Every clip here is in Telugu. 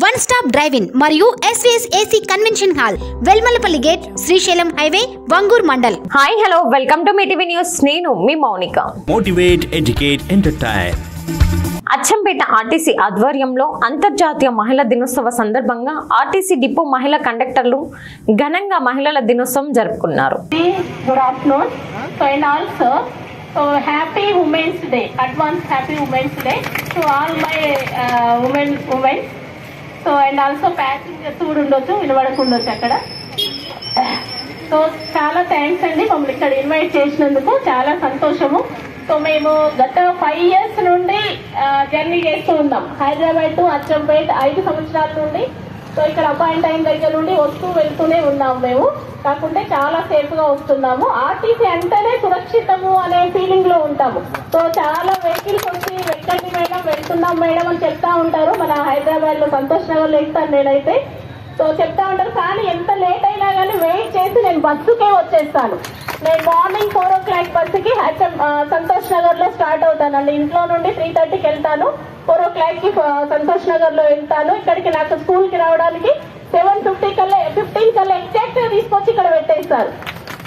వన్ స్టాప్ డ్రైవ్-ఇన్ మరియు SVS AC convention hall, Velmalapalli gate, Srisailam highway, Vangoor mandal. Hi hello, welcome to MeeTV news. నేను మీ Mounika. Motivate, educate, entertain. Achampet RTC ఆధ్వర్యంలో అంతర్జాతీయ మహిళా దినోత్సవ సందర్భంగా ఆర్టీసీ డిపో మహిళా కండక్టర్లు ఘనంగా మహిళల దినోత్సవం జరుపుకున్నారు. Good afternoon. So happy Women's Day, advance happy Women's Day to all my women. So and also passengers కూడా ఉండొచ్చు, వినబడకుండొచ్చు అక్కడ. సో చాలా థ్యాంక్స్ అండి మమ్మల్ని ఇక్కడ ఇన్వైట్ చేసినందుకు, చాలా సంతోషము. సో మేము గత 5 years నుండి జర్నీ చేస్తూ ఉన్నాం, హైదరాబాద్ టు అచ్చంపేట 5 సంవత్సరాల నుండి. సో ఇక్కడ అపాయింట్ అయిన దగ్గర నుండి వస్తూ వెళ్తూనే ఉన్నాము మేము, కాకుంటే చాలా సేఫ్ గా వస్తున్నాము. ఆర్టీసీ అంటేనే సురక్షితము అనే ఫీలింగ్ లో ఉంటాము. సో చాలా వెహికల్స్ వచ్చి ఎక్కడికి మేడం వెళ్తున్నాం మేడం అని చెప్తా ఉంటారు. మన హైదరాబాద్ లో సంతోష్ నగర్ లో ఎక్కుతాను నేనైతే. సో చెప్తా ఉంటారు, కానీ ఎంత లేట్ అయినా కానీ వెయిట్ చేసి నేను బస్సుకే వచ్చేస్తాను. నేను మార్నింగ్ 4 o'clock బస్సుకి సంతోష్ నగర్ లో స్టార్ట్ అవుతానండి. ఇంట్లో నుండి 3:30కి వెళ్తాను, 4 o'clock కి సంతోష్ నగర్ లో వెళ్తాను. ఇక్కడికి నాకు స్కూల్ కి రావడానికి 7:15 కల్లా ఎగ్జాక్ట్ గా తీసుకొచ్చి ఇక్కడ పెట్టేస్తారు.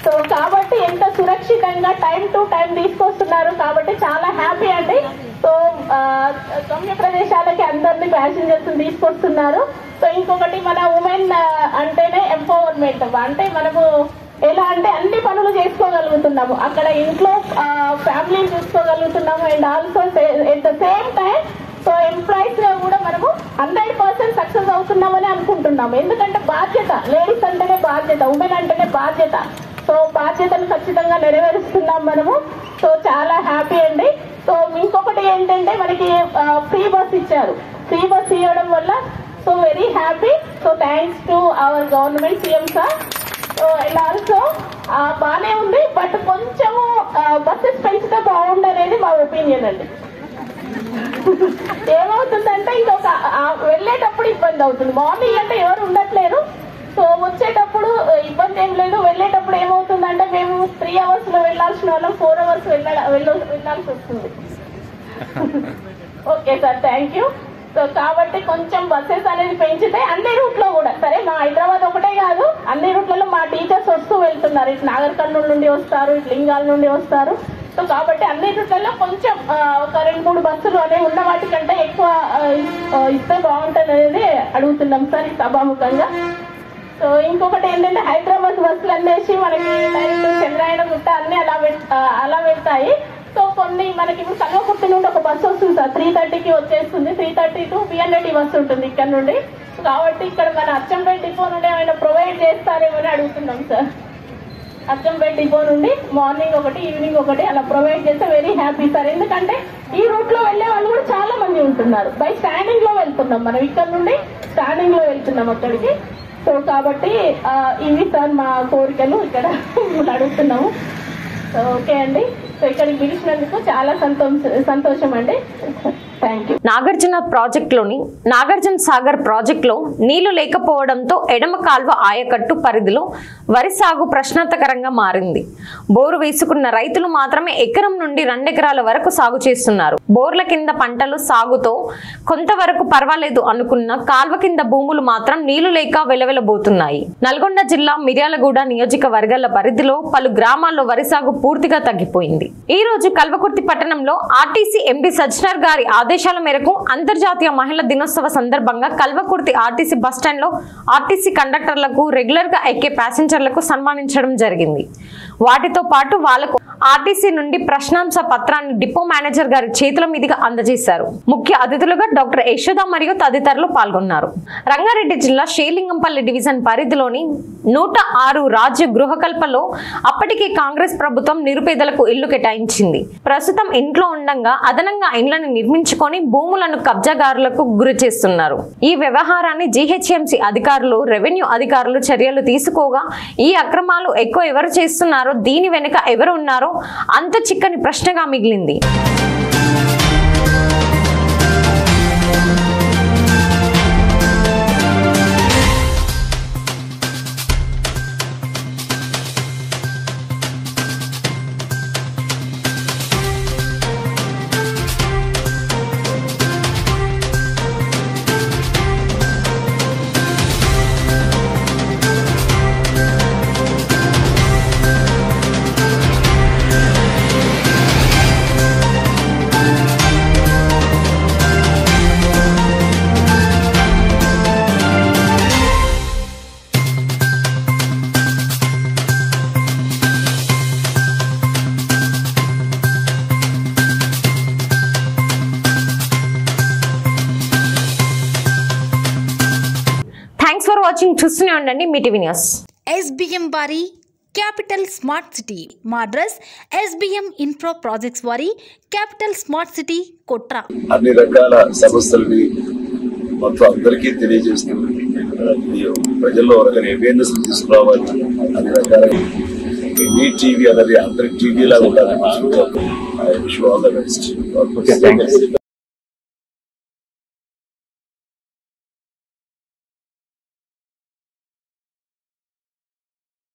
సో కాబట్టి ఎంత సురక్షితంగా టైం టు టైం తీసుకొస్తున్నారు, కాబట్టి చాలా హ్యాపీ అండి. సో గమ్య ప్రదేశాలకి అందరినీ ప్యాసింజర్స్ తీసుకొస్తున్నారు. సో ఇంకొకటి, మన ఉమెన్ అంటేనే ఎంపవర్మెంట్. అంటే మనము ఎలా అంటే అన్ని పనులు చేసుకోగలుగుతున్నాము, అక్కడ ఇంట్లో ఫ్యామిలీని చూసుకోగలుగుతున్నాము. And also at the same time so employees గా కూడా మనము 100% సక్సెస్ అవుతున్నామని అనుకుంటున్నాము. ఎందుకంటే బాధ్యత, లేడీస్ అంటేనే బాధ్యత, ఉమెన్ అంటేనే బాధ్యత. సో బాధ్యతను ఖచ్చితంగా నెరవేరుస్తున్నాం మనము. సో చాలా హ్యాపీ అండి. సో ఇంకొకటి ఏంటంటే మనకి ఫ్రీ బస్ ఇచ్చారు. ఫ్రీ బస్ ఇవ్వడం వల్ల so very happy. So thanks to our government, CM sir. So and also బాగానే ఉంది, బట్ కొంచెము బస్సెస్ పెంచితే బాగుండనేది మా ఒపీనియన్ అండి. ఏమవుతుందంటే ఇంకొక వెళ్ళేటప్పుడు ఇబ్బంది అవుతుంది. మార్నింగ్ అంటే ఎవరు ఉండట్లేరు, సో వచ్చేటప్పుడు ఇబ్బంది ఏం లేదు. వెళ్ళేటప్పుడు ఏమవుతుందంటే మేము 3 hours లో వెళ్లాల్సిన వాళ్ళం 4 hours వెళ్ళాల్సి వస్తుంది. Okay sir, thank you. So కాబట్టి కొంచెం బస్సెస్ అనేది పెంచితే అన్ని రూట్ లో కూడా, సరే మా హైదరాబాద్ ఒకటే కాదు, అన్ని రూట్లలో మా టీచర్స్ వస్తూ వెళ్తున్నారు. ఇటు నాగర్ కర్నూలు నుండి వస్తారు, ఇటు లింగాల నుండి వస్తారు. సో కాబట్టి అన్ని రూట్లలో కొంచెం ఒక 2-3 బస్సులు అనేవి ఉన్న వాటికంటే ఎక్కువ ఇస్తే బాగుంటుంది అనేది అడుగుతున్నాం సార్ ఈ సభాముఖంగా. సో ఇంకొకటి ఏంటంటే హైదరాబాద్ బస్సులు అనేసి మనకి డైరెక్ట్ చంద్రాయణ గుట్ట అన్ని అలా వెళ్తాయి. సో కొన్ని మనకి ఇప్పుడు కల్వకుర్తి నుండి ఒక బస్సు వస్తుంది సార్, 3:30కి వచ్చేస్తుంది. 3:30 to BND బస్సు ఉంటుంది ఇక్కడ నుండి. కాబట్టి ఇక్కడ మన అచ్చంపేట డిపో నుండి ఏమైనా ప్రొవైడ్ చేస్తారేమని అడుగుతున్నాం సార్. అచ్చంపేట డిపో నుండి మార్నింగ్ ఒకటి, ఈవినింగ్ ఒకటి అలా ప్రొవైడ్ చేస్తే వెరీ హ్యాపీ సార్. ఎందుకంటే ఈ రూట్ లో వెళ్లే వాళ్ళు కూడా చాలా మంది ఉంటున్నారు. బై స్టాండింగ్ లో వెళ్తున్నాం మనం, ఇక్కడ నుండి స్టాండింగ్ లో వెళ్తున్నాం అక్కడికి. సో కాబట్టి ఇవి సార్ మా కోరికలు, ఇక్కడ అడుగుతున్నాము. సో ఓకే అండి. సో ఇక్కడికి పిలిచినందుకు చాలా సంతోషం అండి. నాగార్జున ప్రాజెక్టులోని నాగార్జున సాగర్ ప్రాజెక్టులో నీళ్లు లేకపోవడంతో ఎడమ కాల్వ ఆయకట్టు పరిధిలో వరి సాగు ప్రశ్నార్థకరంగా మారింది. బోరు వేసుకున్న రైతులు మాత్రమే ఎకరం నుండి 2 ఎకరాల వరకు సాగు చేస్తున్నారు. బోర్ల కింద పంటలు సాగుతో కొంతవరకు పర్వాలేదు అనుకున్న కాల్వ కింద భూములు మాత్రం నీళ్లు లేక వెలవెలబోతున్నాయి. నల్గొండ జిల్లా మిర్యాలగూడ నియోజకవర్గాల పరిధిలో పలు గ్రామాల్లో వరి సాగు పూర్తిగా తగ్గిపోయింది. ఈ రోజు కల్వకుర్తి పట్టణంలో ఆర్టీసీ ఎండీ సజ్జనర్ గారి ఆదేశాల మేరకు అంతర్జాతీయ మహిళా దినోత్సవ సందర్భంగా కల్వకుర్తి ఆర్టీసీ బస్టాండ్ లో ఆర్టీసీ కండక్టర్లకు, రెగ్యులర్ గా ఎక్కే ప్యాసింజర్లకు సన్మానించడం జరిగింది. వాటితో పాటు వాళ్లకు ఆర్టీసీ నుండి ప్రశ్నాంశ పత్రాన్ని డిపో మేనేజర్ గారి చేతుల మీదుగా అందజేశారు. ముఖ్య అతిథులుగా డాక్టర్ యశోద మరియు తదితరులు పాల్గొన్నారు. రంగారెడ్డి జిల్లా షేలింగంపల్లి డివిజన్ పరిధిలోని 106 రాజ్య గృహకల్పలో అప్పటికే కాంగ్రెస్ ప్రభుత్వం నిరుపేదలకు ఇళ్లు కేటాయించింది. ప్రస్తుతం ఇంట్లో ఉండగా అదనంగా ఇండ్లను నిర్మించుకొని భూములను కబ్జాదారులకు గురి చేస్తున్నారు. ఈ వ్యవహారాన్ని జీహెచ్ఎంసీ అధికారులు, రెవెన్యూ అధికారులు చర్యలు తీసుకోగా ఈ అక్రమాలు ఎక్కువ ఎవరు చేస్తున్నారో, దీని వెనుక ఎవరు ఉన్నారో అంత చిక్కని ప్రశ్నగా మిగిలింది. వాచింగ్, చూస్తూనే ఉండండి మీ టీవీ న్యూస్. SBM వారి క్యాపిటల్ స్మార్ట్ సిటీ. మా అడ్రస్ SBM ఇన్ఫ్రా ప్రాజెక్ట్స్ వారి క్యాపిటల్ స్మార్ట్ సిటీ కొట్ర. అన్ని రకాల సమస్యలని మొత్తం అందరికీ తెలియజేస్తూ ప్రజల్లో అవేర్నెస్ తీసుకురావాలి. అన్ని రకాల మీ టీవీ అనేది అందరి టీవీ లాగా ఉండాలని. I wish you all the best.